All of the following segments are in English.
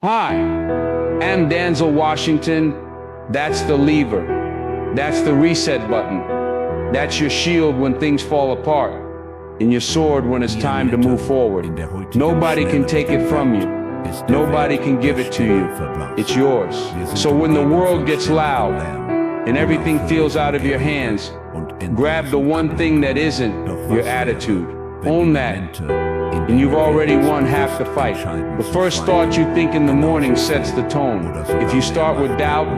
Hi, I'm Denzel Washington. That's the lever. That's the reset button. That's your shield when things fall apart, and your sword when it's time to move forward. Nobody can take it from you. Nobody can give it to you. It's yours. So when the world gets loud and everything feels out of your hands, grab the one thing that isn't your attitude. Own that, and you've already won half the fight. The first thought you think in the morning sets the tone. If you start with doubt,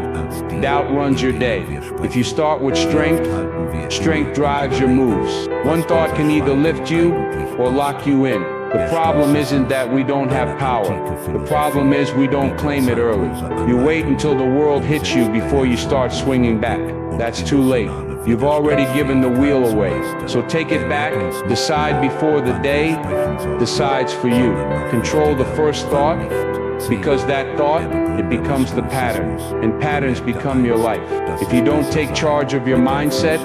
doubt runs your day. If you start with strength, strength drives your moves. One thought can either lift you or lock you in. The problem isn't that we don't have power. The problem is we don't claim it early. You wait until the world hits you before you start swinging back. That's too late. You've already given the wheel away. So take it back, decide before the day decides for you. Control the first thought, because that thought, it becomes the pattern, and patterns become your life. If you don't take charge of your mindset,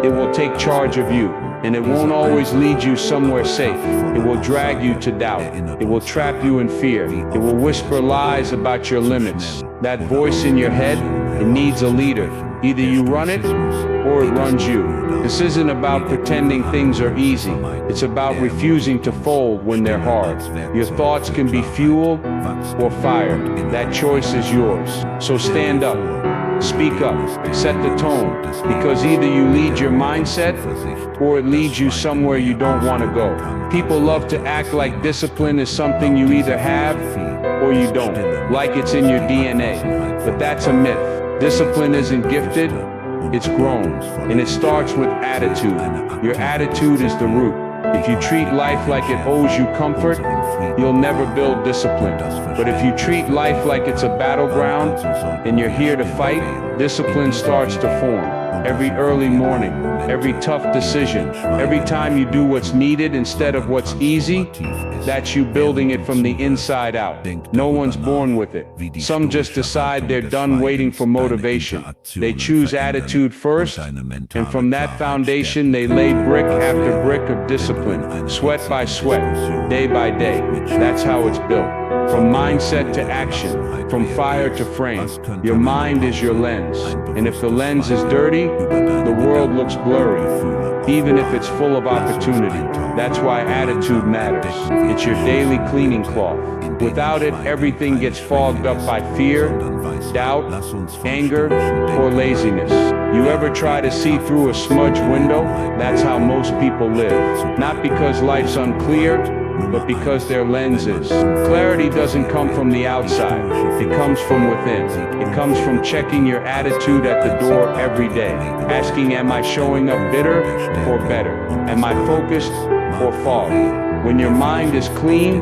it will take charge of you. And it won't always lead you somewhere safe. It will drag you to doubt. It will trap you in fear. It will whisper lies about your limits. That voice in your head, it needs a leader. Either you run it, or it runs you. This isn't about pretending things are easy. It's about refusing to fold when they're hard. Your thoughts can be fuel or fire. That choice is yours. So stand up. Speak up, set the tone, because either you lead your mindset or it leads you somewhere you don't want to go. People love to act like discipline is something you either have or you don't, like it's in your DNA. But that's a myth. Discipline isn't gifted, it's grown, and it starts with attitude. Your attitude is the root. If you treat life like it owes you comfort, you'll never build discipline. But if you treat life like it's a battleground and you're here to fight, discipline starts to form. Every early morning, every tough decision, every time you do what's needed instead of what's easy, that's you building it from the inside out. No one's born with it. Some just decide they're done waiting for motivation. They choose attitude first, and from that foundation they lay brick after brick of discipline, sweat by sweat, day by day. That's how it's built. From mindset to action, from fire to frame. Your mind is your lens, and if the lens is dirty, the world looks blurry, even if it's full of opportunity. That's why attitude matters. It's your daily cleaning cloth. Without it, everything gets fogged up by fear, doubt, anger, or laziness. You ever try to see through a smudged window? That's how most people live. Not because life's unclear, but because their lens is. Clarity doesn't come from the outside, it comes from within. It comes from checking your attitude at the door every day, asking, am I showing up bitter or better? Am I focused or fogged? When your mind is clean,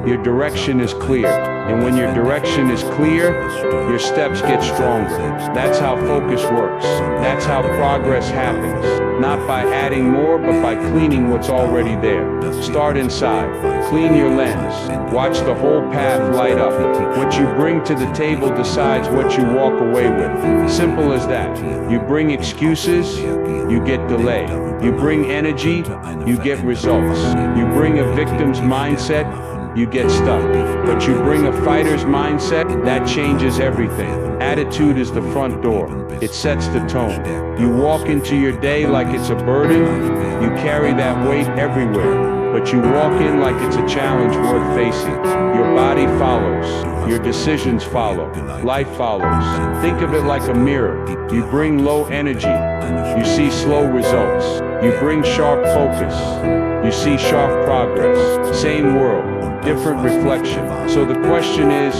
your direction is clear. And when your direction is clear, your steps get stronger. That's how focus works. That's how progress happens. Not by adding more, but by cleaning what's already there. Start inside. Clean your lens. Watch the whole path light up. What you bring to the table decides what you walk away with. Simple as that. You bring excuses, you get delay. You bring energy, you get results. You bring a victim's mindset, you get stuck. But you bring a fighter's mindset, that changes everything. Attitude is the front door. It sets the tone. You walk into your day like it's a burden, you carry that weight everywhere. But you walk in like it's a challenge worth facing. Your body follows. Your decisions follow. Life follows. Think of it like a mirror. You bring low energy. You see slow results. You bring sharp focus. You see sharp progress. Same world, different reflection. So the question is,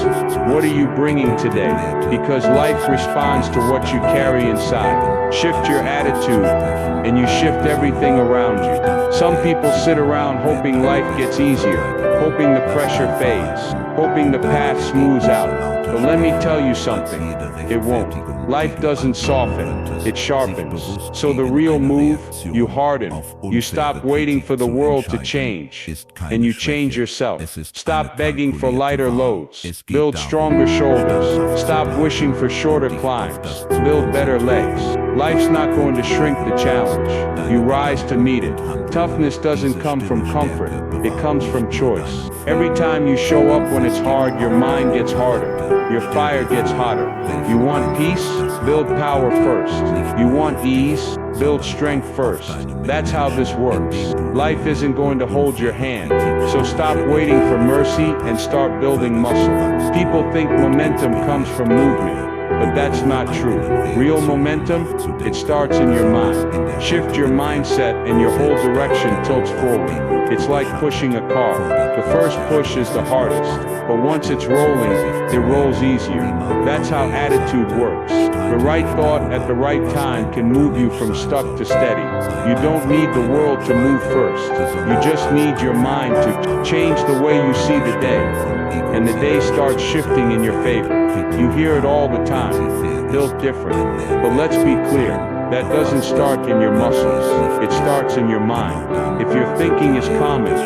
what are you bringing today? Because life responds to what you carry inside. Shift your attitude, and you shift everything around you. Some people sit around hoping life gets easier, hoping the pressure fades, hoping the path smooths out. But let me tell you something, it won't. Life doesn't soften, it sharpens. So the real move, you harden. You stop waiting for the world to change, and you change yourself. Stop begging for lighter loads. Build stronger shoulders. Stop wishing for shorter climbs. Build better legs. Life's not going to shrink the challenge. You rise to meet it. Toughness doesn't come from comfort. It comes from choice. Every time you show up when it's hard, your mind gets harder. Your fire gets hotter. You want peace? Build power first. You want ease? Build strength first. That's how this works. Life isn't going to hold your hand. So stop waiting for mercy and start building muscle. People think momentum comes from movement. But that's not true. Real momentum, it starts in your mind. Shift your mindset and your whole direction tilts forward. It's like pushing a car. The first push is the hardest, but once it's rolling, it rolls easier. That's how attitude works. The right thought at the right time can move you from stuck to steady. You don't need the world to move first. You just need your mind to change the way you see the day. And the day starts shifting in your favor. You hear it all the time, built different. But let's be clear, that doesn't start in your muscles. It starts in your mind. If your thinking is common,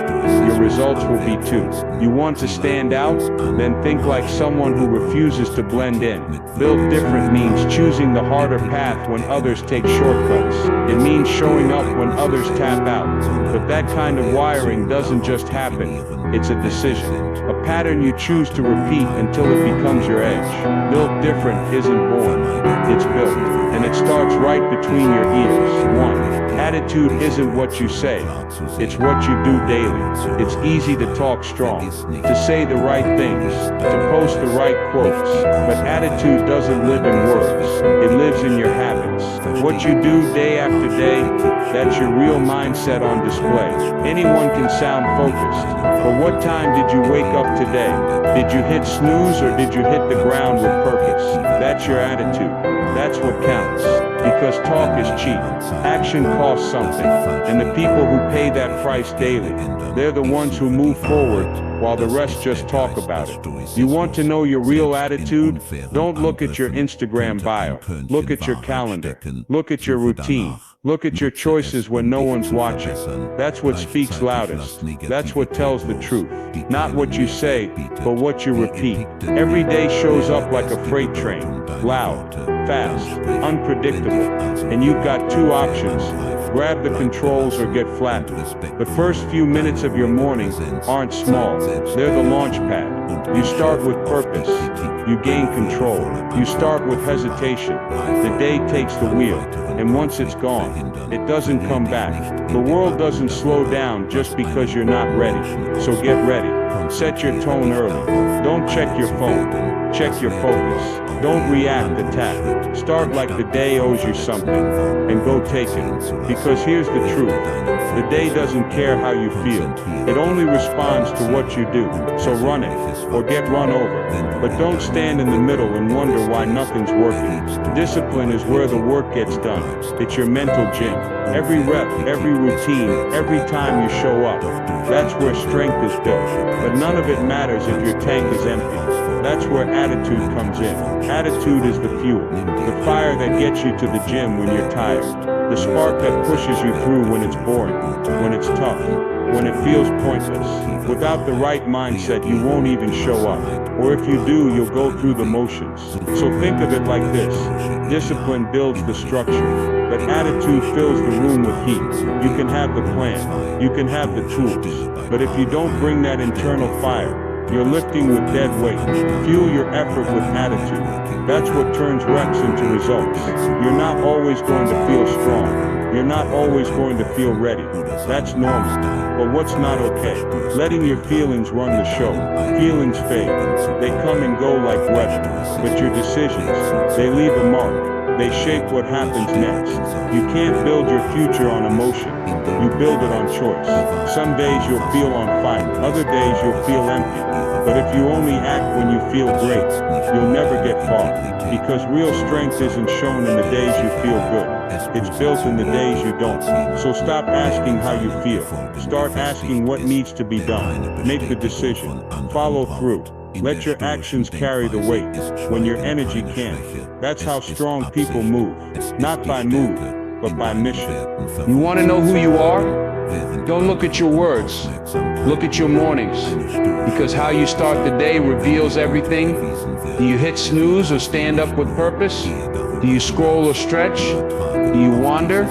your results will be too. You want to stand out? Then think like someone who refuses to blend in. Built different means choosing the harder path when others take shortcuts. It means showing up when others tap out. But that kind of wiring doesn't just happen. It's a decision. A pattern you choose to repeat until it becomes your edge. Built different isn't born. It's built. And it starts right between your ears. 1. Attitude isn't what you say. It's what you do daily. It's easy to talk strong, to say the right things, to post the right quotes. But attitude doesn't live in words. It lives in your habits. What you do day after day, that's your real mindset on display. Anyone can sound focused. But what time did you wake up today? Did you hit snooze or did you hit the ground with purpose? That's your attitude. That's what counts. Because talk is cheap. Action costs something. And the people who pay that price daily, they're the ones who move forward while the rest just talk about it. You want to know your real attitude? Don't look at your Instagram bio. Look at your calendar. Look at your routine. Look at your choices when no one's watching. That's what speaks loudest. That's what tells the truth. Not what you say, but what you repeat. Every day shows up like a freight train. Loud, fast, unpredictable. And you've got two options. Grab the controls or get flattened. The first few minutes of your morning aren't small. They're the launch pad. You start with purpose. You gain control. You start with hesitation. The day takes the wheel. And once it's gone, it doesn't come back. The world doesn't slow down just because you're not ready. So get ready. Set your tone early. Don't check your phone. Check your focus. Don't react, attack. Start like the day owes you something. And go take it. Because here's the truth. The day doesn't care how you feel. It only responds to what you do. So run it, or get run over. But don't stand in the middle and wonder why nothing's working. Discipline is where the work gets done. It's your mental gym. Every rep, every routine, every time you show up. That's where strength is built. But none of it matters if your tank is empty. That's where attitude comes in. Attitude is the fuel. The fire that gets you to the gym when you're tired. The spark that pushes you through when it's boring, when it's tough, when it feels pointless. Without the right mindset, you won't even show up. Or if you do, you'll go through the motions. So think of it like this. Discipline builds the structure, but attitude fills the room with heat. You can have the plan, you can have the tools, but if you don't bring that internal fire, you're lifting with dead weight. Fuel your effort with attitude. That's what turns reps into results. You're not always going to feel strong. You're not always going to feel ready. That's normal. But what's not okay? Letting your feelings run the show. Feelings fade. They come and go like weather. But your decisions, they leave a mark. They shape what happens next. You can't build your future on emotion. You build it on choice. Some days you'll feel on fire. Other days you'll feel empty. But if you only act when you feel great, you'll never get far. Because real strength isn't shown in the days you feel good. It's built in the days you don't. So stop asking how you feel. Start asking what needs to be done. Make the decision. Follow through. Let your actions carry the weight when your energy can't. That's how strong people move. Not by mood, but by mission. You want to know who you are? Don't look at your words. Look at your mornings. Because how you start the day reveals everything. Do you hit snooze or stand up with purpose? Do you scroll or stretch? Do you wander?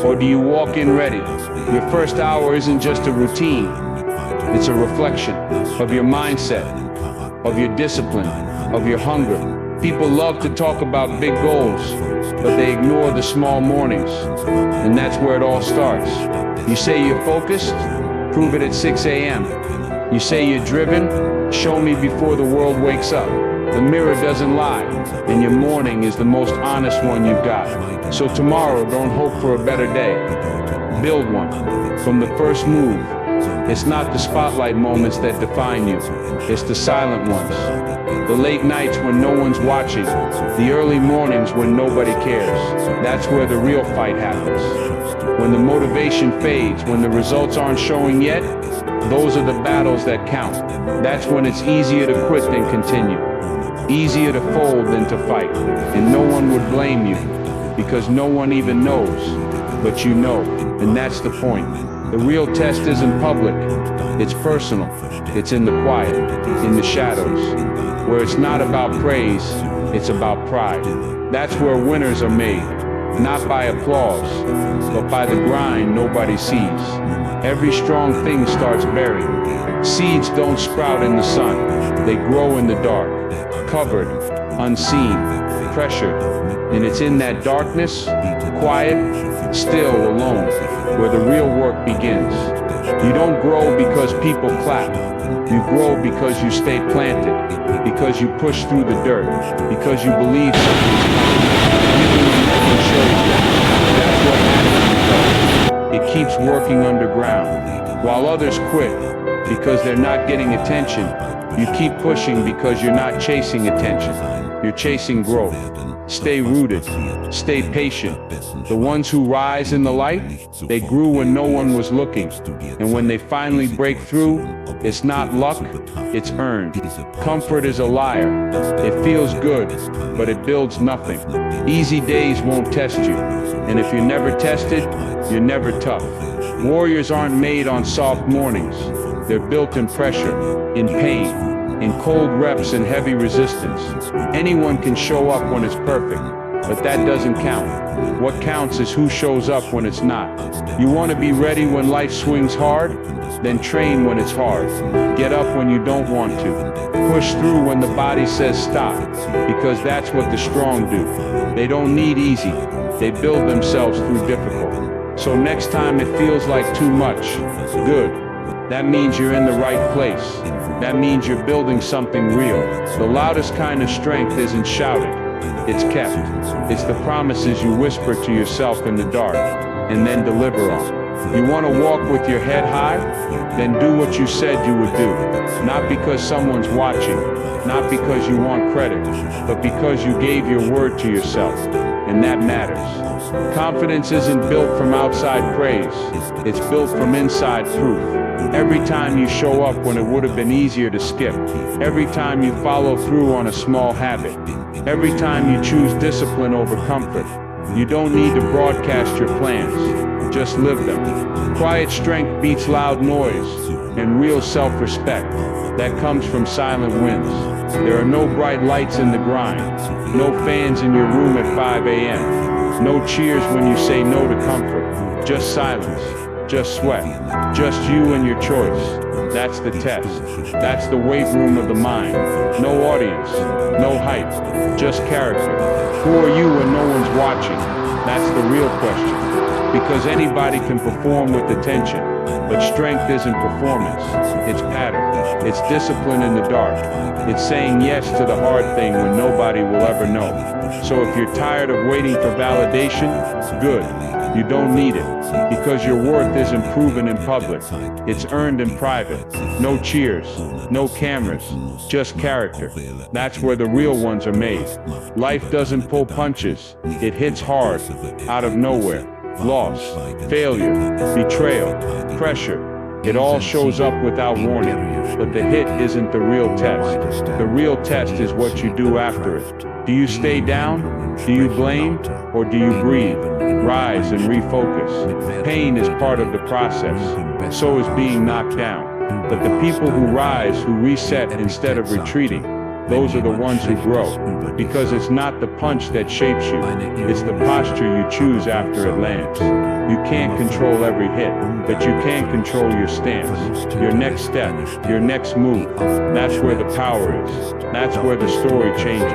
Or do you walk in ready? Your first hour isn't just a routine. It's a reflection of your mindset, of your discipline, of your hunger. People love to talk about big goals, but they ignore the small mornings. And that's where it all starts. You say you're focused? Prove it at 6 a.m. You say you're driven? Show me before the world wakes up. The mirror doesn't lie, and your morning is the most honest one you've got. So tomorrow, don't hope for a better day. Build one from the first move. It's not the spotlight moments that define you. It's the silent ones. The late nights when no one's watching. The early mornings when nobody cares. That's where the real fight happens. When the motivation fades, when the results aren't showing yet, those are the battles that count. That's when it's easier to quit than continue. Easier to fold than to fight. And no one would blame you, because no one even knows. But you know, and that's the point. The real test isn't public, it's personal. It's in the quiet, in the shadows, where it's not about praise, it's about pride. That's where winners are made, not by applause, but by the grind nobody sees. Every strong thing starts buried. Seeds don't sprout in the sun, they grow in the dark, covered, unseen, pressured. And it's in that darkness, quiet, still, alone, where the real work begins. You don't grow because people clap. You grow because you stay planted, because you push through the dirt, because you believe something's coming, even when no one shows you. That's what happens. It keeps working underground. While others quit because they're not getting attention, you keep pushing because you're not chasing attention. You're chasing growth. Stay rooted. Stay patient. The ones who rise in the light, they grew when no one was looking. And when they finally break through, it's not luck, it's earned. Comfort is a liar. It feels good, but it builds nothing. Easy days won't test you. And if you're never tested, you're never tough. Warriors aren't made on soft mornings. They're built in pressure, in pain, in cold reps and heavy resistance. Anyone can show up when it's perfect, but that doesn't count. What counts is who shows up when it's not. You want to be ready when life swings hard? Then train when it's hard. Get up when you don't want to. Push through when the body says stop, because that's what the strong do. They don't need easy. They build themselves through difficult. So next time it feels like too much, good. That means you're in the right place. That means you're building something real. The loudest kind of strength isn't shouted. It's kept. It's the promises you whisper to yourself in the dark and then deliver on. You want to walk with your head high? Then do what you said you would do. Not because someone's watching, not because you want credit, but because you gave your word to yourself. And that matters. Confidence isn't built from outside praise. It's built from inside proof. Every time you show up when it would have been easier to skip. Every time you follow through on a small habit. Every time you choose discipline over comfort. You don't need to broadcast your plans. Just live them. Quiet strength beats loud noise, and real self-respect. That comes from silent wins. There are no bright lights in the grind. No fans in your room at 5 a.m. No cheers when you say no to comfort. Just silence. Just sweat. Just you and your choice. That's the test. That's the weight room of the mind. No audience. No hype. Just character. Who are you when no one's watching? That's the real question. Because anybody can perform with attention, but strength isn't performance. It's pattern. It's discipline in the dark. It's saying yes to the hard thing when nobody will ever know. So if you're tired of waiting for validation, good. You don't need it, because your worth isn't proven in public. It's earned in private. No cheers, no cameras, just character. That's where the real ones are made. Life doesn't pull punches. It hits hard, out of nowhere. Loss, failure, betrayal, pressure. It all shows up without warning. But the hit isn't the real test. The real test is what you do after it. Do you stay down? Do you blame? Or do you breathe, rise, and refocus? Pain is part of the process. So is being knocked down. But the people who rise, who reset instead of retreating, those are the ones who grow. Because it's not the punch that shapes you, it's the posture you choose after it lands. You can't control every hit, but you can control your stance, your next step, your next move. That's where the power is. That's where the story changes.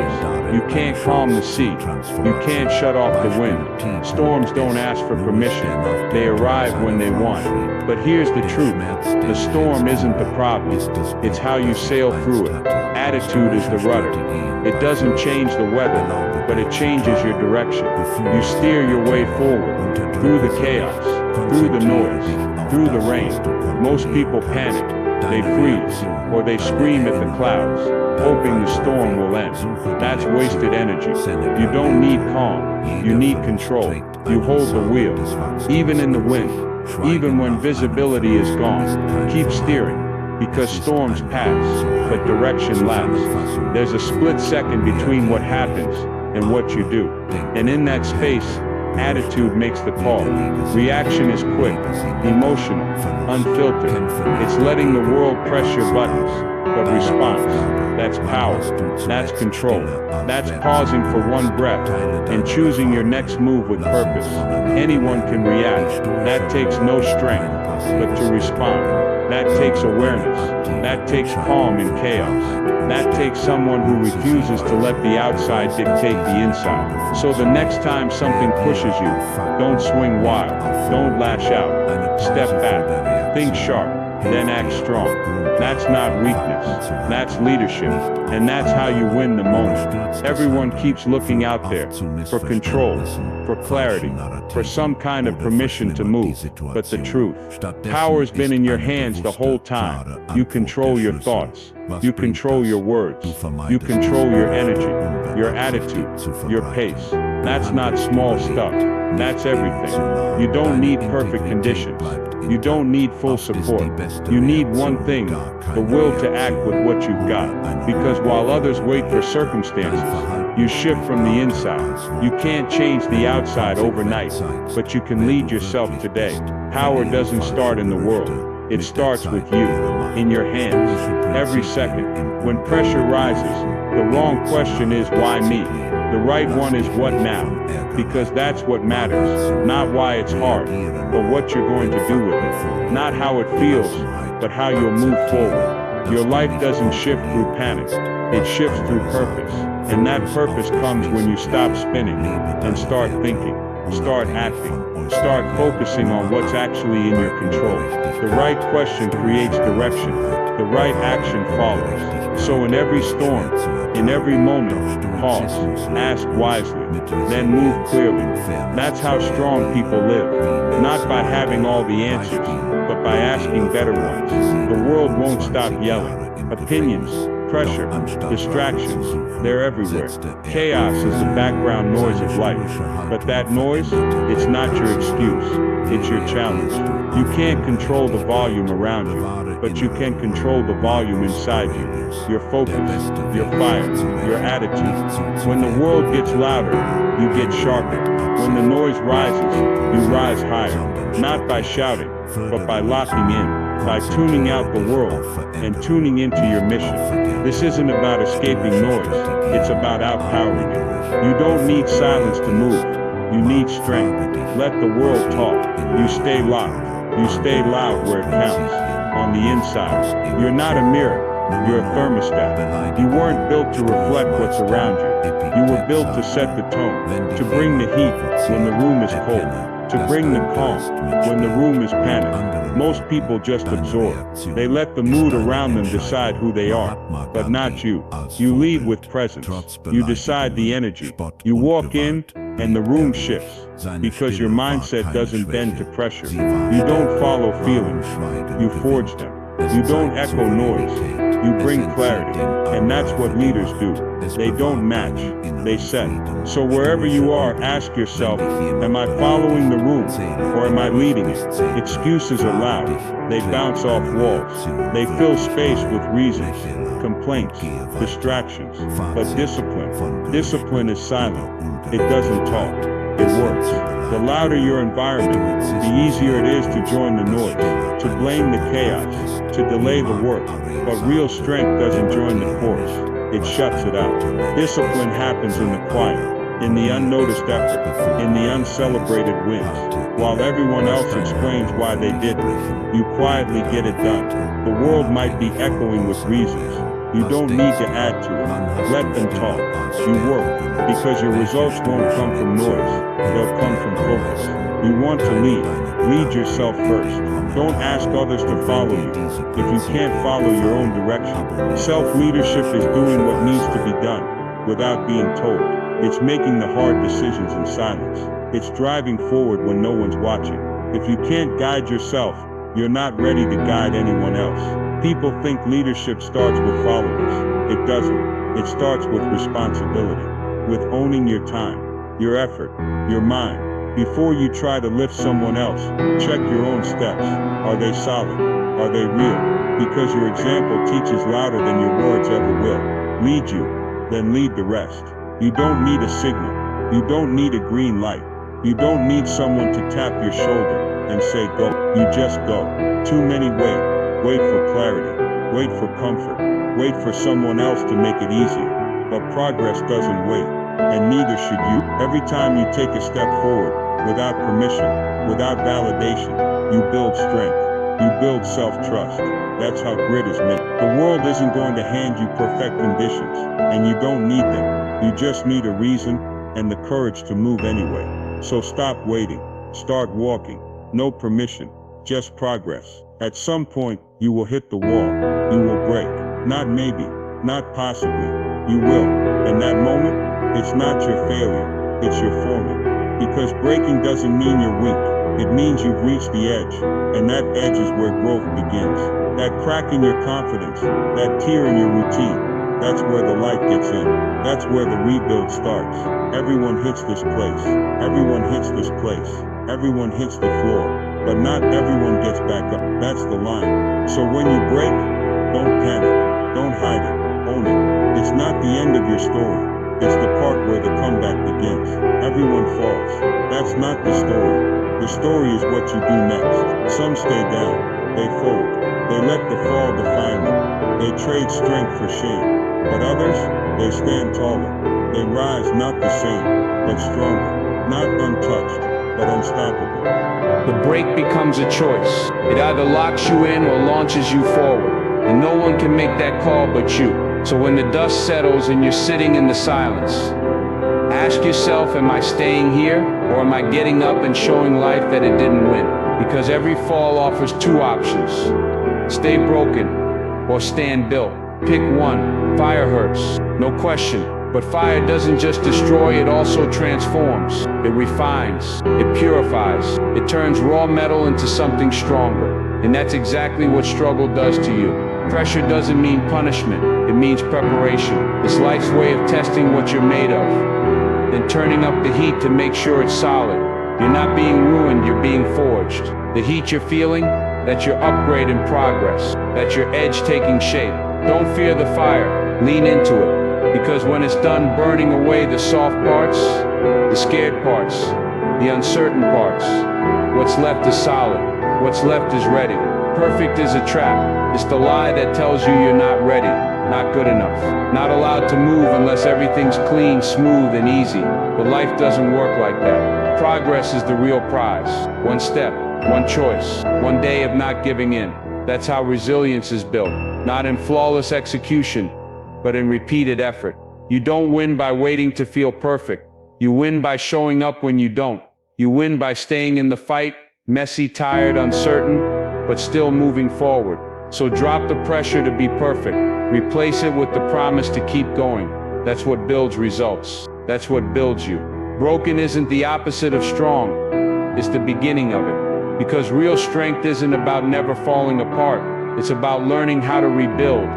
You can't calm the sea. You can't shut off the wind. Storms don't ask for permission. They arrive when they want. But here's the truth. The storm isn't the problem. It's how you sail through it. Attitude is the rudder. It doesn't change the weather, but it changes your direction. You steer your way forward, through the chaos, through the noise, through the rain. Most people panic, they freeze, or they scream at the clouds, hoping the storm will end. That's wasted energy. You don't need calm, you need control. You hold the wheel, even in the wind, even when visibility is gone. Keep steering, because storms pass, but direction lasts. There's a split second between what happens and what you do. And in that space, attitude makes the call. Reaction is quick, emotional, unfiltered. It's letting the world press your buttons. But response, that's power, that's control, that's pausing for one breath and choosing your next move with purpose. Anyone can react, that takes no strength, but to respond, that takes awareness, that takes calm in chaos. That takes someone who refuses to let the outside dictate the inside. So the next time something pushes you, don't swing wild, don't lash out, step back, think sharp, then act strong. That's not weakness, that's leadership, and that's how you win the moment. Everyone keeps looking out there for control, for clarity, for some kind of permission to move. But the truth, power's been in your hands the whole time. You control your thoughts, you control your words, you control your energy, your attitude, your pace. That's not small stuff, that's everything. You don't need perfect conditions. You don't need full support. You need one thing, the will to act with what you've got. Because while others wait for circumstances, you shift from the inside. You can't change the outside overnight, but you can lead yourself today. Power doesn't start in the world. It starts with you, in your hands, every second. When pressure rises, the wrong question is why me? The right one is what now? Because that's what matters, not why it's hard, but what you're going to do with it. Not how it feels, but how you'll move forward. Your life doesn't shift through panic, it shifts through purpose. And that purpose comes when you stop spinning and start thinking, start acting, start focusing on what's actually in your control. The right question creates direction, the right action follows. So in every storm, in every moment, pause, ask wisely, then move clearly. That's how strong people live, not by having all the answers, but by asking better ones. The world won't stop yelling. Opinions, pressure, distractions, they're everywhere. Chaos is the background noise of life. But that noise, it's not your excuse, it's your challenge. You can't control the volume around you, but you can control the volume inside you. Your focus, your fire, your attitude. When the world gets louder, you get sharper. When the noise rises, you rise higher. Not by shouting, but by locking in. By tuning out the world and tuning into your mission. This isn't about escaping noise, it's about outpowering it. You don't need silence to move, you need strength. Let the world talk, you stay locked, you stay loud where it counts. On the inside, you're not a mirror, you're a thermostat. You weren't built to reflect what's around you. You were built to set the tone, to bring the heat when the room is cold, to bring the calm when the room is panicked. Most people just absorb. They let the mood around them decide who they are, but not you. You lead with presence. You decide the energy. You walk in, and the room shifts, because your mindset doesn't bend to pressure. You don't follow feelings. You forge them. You don't echo noise. You bring clarity. And that's what leaders do. They don't match, they set. So wherever you are, ask yourself, am I following the room, or am I leading it? Excuses are loud. They bounce off walls. They fill space with reasons, complaints, distractions. But discipline is silent. It doesn't talk. It works. The louder your environment, the easier it is to join the noise, to blame the chaos, to delay the work. But real strength doesn't join the chorus. it shuts it out. Discipline happens in the quiet, in the unnoticed effort, in the uncelebrated wins. While everyone else explains why they didn't, you quietly get it done. The world might be echoing with reasons. You don't need to add to it. Let them talk. You work, because your results won't come from noise. They'll come from focus. You want to lead yourself first. Don't ask others to follow you if you can't follow your own direction. Self-leadership is doing what needs to be done without being told. It's making the hard decisions in silence. It's driving forward when no one's watching. If you can't guide yourself, you're not ready to guide anyone else. People think leadership starts with followers. It doesn't. It starts with responsibility, with owning your time, your effort, your mind. Before you try to lift someone else, check your own steps. Are they solid? Are they real? Because your example teaches louder than your words ever will. Lead you, then lead the rest. You don't need a signal. You don't need a green light. You don't need someone to tap your shoulder and say go. You just go. Too many wait. Wait for clarity. Wait for comfort. Wait for someone else to make it easier. But progress doesn't wait, and neither should you. Every time you take a step forward, without permission, without validation, you build strength. You build self-trust. That's how grit is made. The world isn't going to hand you perfect conditions, and you don't need them. You just need a reason and the courage to move anyway. So stop waiting. Start walking. No permission, just progress. At some point, you will hit the wall. You will break. Not maybe, not possibly. You will. And that moment, it's not your failure, it's your forming. Because breaking doesn't mean you're weak. It means you've reached the edge. And that edge is where growth begins. That crack in your confidence, that tear in your routine, that's where the light gets in. That's where the rebuild starts. Everyone hits this place. Everyone hits this place. Everyone hits the floor. But not everyone gets back up. That's the line. So when you break, don't panic. Don't hide it. Own it. It's not the end of your story. It's the part where the comeback begins. Everyone falls. That's not the story. The story is what you do next. Some stay down. They fold. They let the fall define them. They trade strength for shame. But others, they stand taller. They rise not the same, but stronger. Not untouched, but unstoppable. The break becomes a choice. It either locks you in or launches you forward. And no one can make that call but you. So when the dust settles and you're sitting in the silence, ask yourself, am I staying here? Or am I getting up and showing life that it didn't win? Because every fall offers two options. Stay broken or stand built. Pick one. Fire hurts, no question. But fire doesn't just destroy, it also transforms. It refines, it purifies, it turns raw metal into something stronger. And that's exactly what struggle does to you. Pressure doesn't mean punishment, it means preparation. It's life's way of testing what you're made of, then turning up the heat to make sure it's solid. You're not being ruined, you're being forged. The heat you're feeling, that's your upgrade in progress. That's your edge taking shape. Don't fear the fire, lean into it. Because when it's done burning away the soft parts, the scared parts, the uncertain parts, what's left is solid, what's left is ready. Perfect is a trap. It's the lie that tells you you're not ready, not good enough, not allowed to move unless everything's clean, smooth, and easy. But life doesn't work like that. Progress is the real prize. One step, one choice, one day of not giving in. That's how resilience is built, not in flawless execution, but in repeated effort. You don't win by waiting to feel perfect. You win by showing up when you don't. You win by staying in the fight, messy, tired, uncertain, but still moving forward. So drop the pressure to be perfect. Replace it with the promise to keep going. That's what builds results. That's what builds you. Broken isn't the opposite of strong. It's the beginning of it. Because real strength isn't about never falling apart. It's about learning how to rebuild.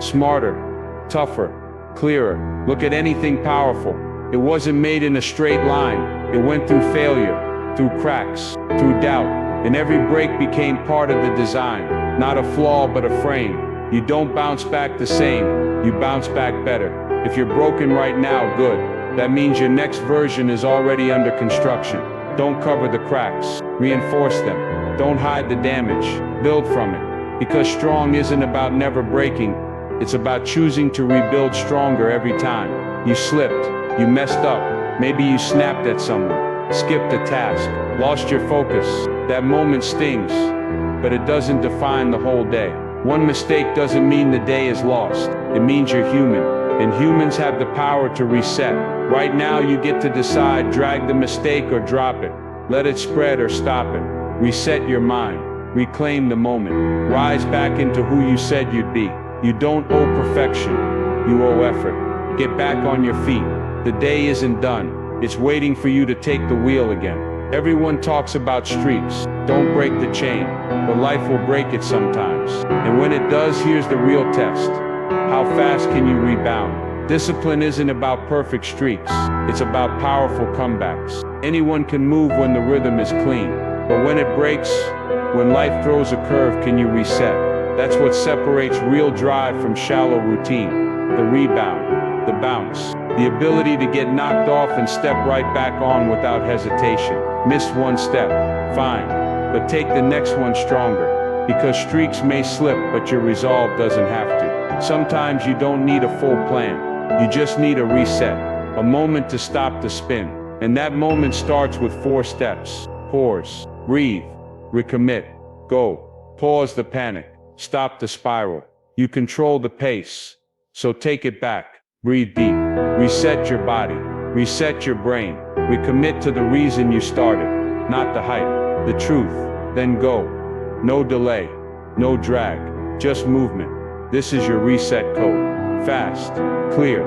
Smarter, tougher, clearer. Look at anything powerful. It wasn't made in a straight line. It went through failure, through cracks, through doubt. And every break became part of the design. Not a flaw, but a frame. You don't bounce back the same. You bounce back better. If you're broken right now, good. That means your next version is already under construction. Don't cover the cracks. Reinforce them. Don't hide the damage. Build from it. Because strong isn't about never breaking. It's about choosing to rebuild stronger every time. You slipped, you messed up, maybe you snapped at someone, skipped a task, lost your focus. That moment stings, but it doesn't define the whole day. One mistake doesn't mean the day is lost. It means you're human, and humans have the power to reset. Right now you get to decide, drag the mistake or drop it. Let it spread or stop it. Reset your mind. Reclaim the moment. Rise back into who you said you'd be. You don't owe perfection. You owe effort. Get back on your feet. The day isn't done. It's waiting for you to take the wheel again. Everyone talks about streaks. Don't break the chain, but life will break it sometimes. And when it does, here's the real test. How fast can you rebound? Discipline isn't about perfect streaks. It's about powerful comebacks. Anyone can move when the rhythm is clean. But when it breaks, when life throws a curve, can you reset? That's what separates real drive from shallow routine. The rebound, the bounce, the ability to get knocked off and step right back on without hesitation. Missed one step, fine, but take the next one stronger. Because streaks may slip, but your resolve doesn't have to. Sometimes you don't need a full plan. You just need a reset, a moment to stop the spin. And that moment starts with 4 steps. Pause, breathe, recommit, go. Pause the panic, stop the spiral. You control the pace, so take it back. Breathe deep, reset your body, reset your brain. Recommit to the reason you started, not the hype, the truth, then go. No delay, no drag, just movement. This is your reset code. Fast, clear,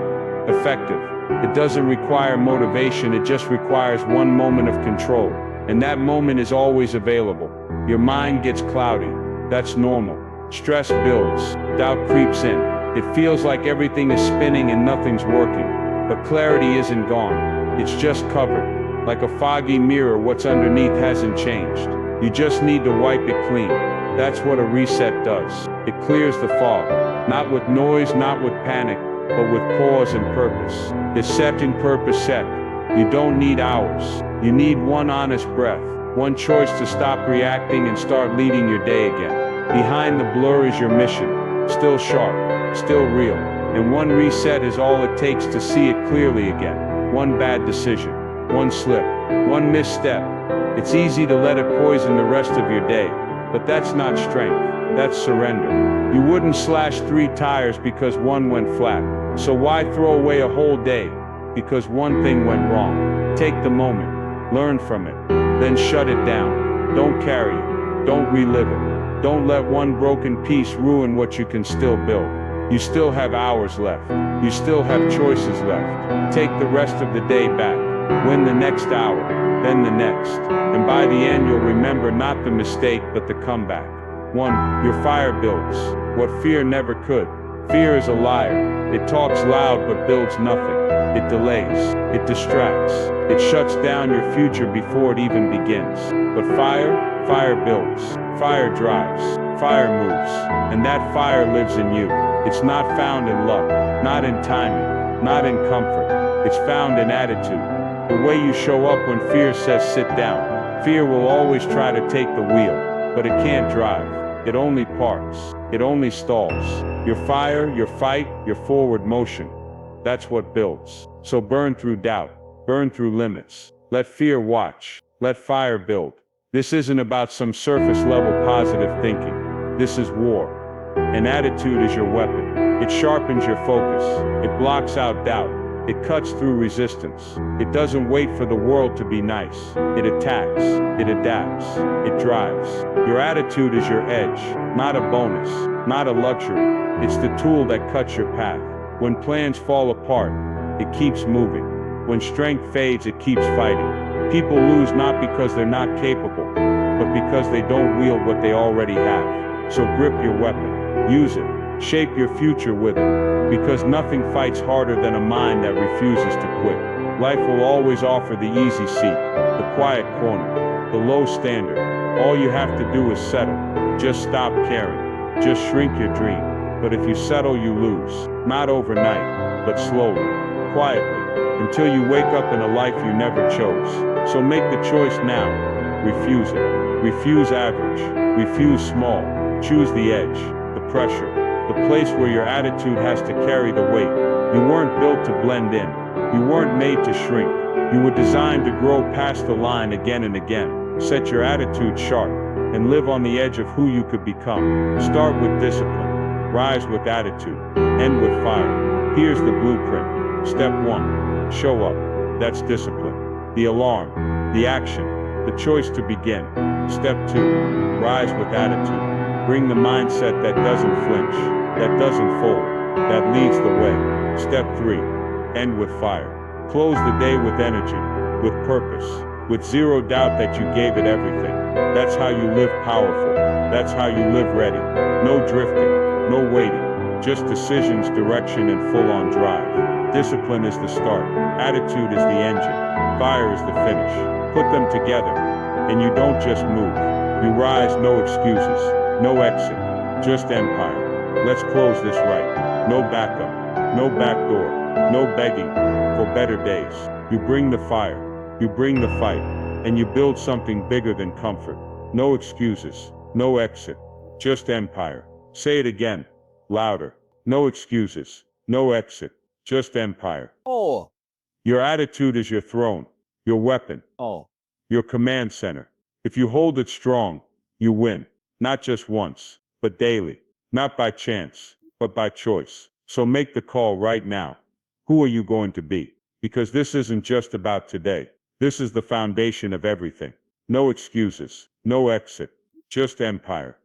effective. It doesn't require motivation, it just requires one moment of control. And that moment is always available. Your mind gets cloudy. That's normal. Stress builds, doubt creeps in. It feels like everything is spinning and nothing's working. But clarity isn't gone. It's just covered. Like a foggy mirror, what's underneath hasn't changed. You just need to wipe it clean. That's what a reset does. It clears the fog. Not with noise, not with panic, but with pause and purpose. It's set in purpose set. You don't need hours. You need one honest breath. One choice to stop reacting and start leading your day again. Behind the blur is your mission. Still sharp, still real. And one reset is all it takes to see it clearly again. One bad decision, one slip, one misstep. It's easy to let it poison the rest of your day. But that's not strength, that's surrender. You wouldn't slash 3 tires because one went flat. So why throw away a whole day because one thing went wrong? Take the moment, learn from it, then shut it down. Don't carry it, don't relive it. Don't let one broken piece ruin what you can still build. You still have hours left. You still have choices left. Take the rest of the day back. Win the next hour, then the next. And by the end you'll remember not the mistake but the comeback. 1. Your fire builds what fear never could. Fear is a liar. It talks loud but builds nothing. It delays. It distracts. It shuts down your future before it even begins. But fire builds. Fire drives. Fire moves. And that fire lives in you. It's not found in luck, not in timing, not in comfort. It's found in attitude. The way you show up when fear says sit down. Fear will always try to take the wheel, but it can't drive. It only parks. It only stalls. Your fire, your fight, your forward motion. That's what builds. So burn through doubt. Burn through limits. Let fear watch. Let fire build. This isn't about some surface level positive thinking. This is war. An attitude is your weapon. It sharpens your focus. It blocks out doubt. It cuts through resistance. It doesn't wait for the world to be nice. It attacks. It adapts. It drives. Your attitude is your edge, not a bonus, not a luxury. It's the tool that cuts your path. When plans fall apart, it keeps moving. When strength fades, it keeps fighting. People lose not because they're not capable, but because they don't wield what they already have. So grip your weapon. Use it. Shape your future with it. Because nothing fights harder than a mind that refuses to quit. Life will always offer the easy seat, the quiet corner, the low standard. All you have to do is settle. Just stop caring. Just shrink your dream. But if you settle, you lose. Not overnight, but slowly, quietly, until you wake up in a life you never chose. So make the choice now. Refuse it. Refuse average. Refuse small. Choose the edge, the pressure, the place where your attitude has to carry the weight. You weren't built to blend in. You weren't made to shrink. You were designed to grow past the line again and again. Set your attitude sharp and live on the edge of who you could become. Start with discipline. Rise with attitude. End with fire. Here's the blueprint. Step 1. Show up. That's discipline. The alarm. The action. The choice to begin. Step 2. Rise with attitude. Bring the mindset that doesn't flinch, that doesn't fold, that leads the way. Step 3. End with fire. Close the day with energy, with purpose, with zero doubt that you gave it everything. That's how you live powerful. That's how you live ready. No drifting, no waiting, just decisions, direction, and full-on drive. Discipline is the start. Attitude is the engine. Fire is the finish. Put them together, and you don't just move. You rise, no excuses, no exit, just empire. Let's close this right. No backup, no backdoor, no begging for better days. You bring the fire, you bring the fight, and you build something bigger than comfort. No excuses, no exit, just empire. Say it again, louder. No excuses, no exit, just empire. Oh. Your attitude is your throne, your weapon, Oh. your command center. If you hold it strong, you win. Not just once, but daily. Not by chance, but by choice. So make the call right now. Who are you going to be? Because this isn't just about today. This is the foundation of everything. No excuses, no exit, just empire.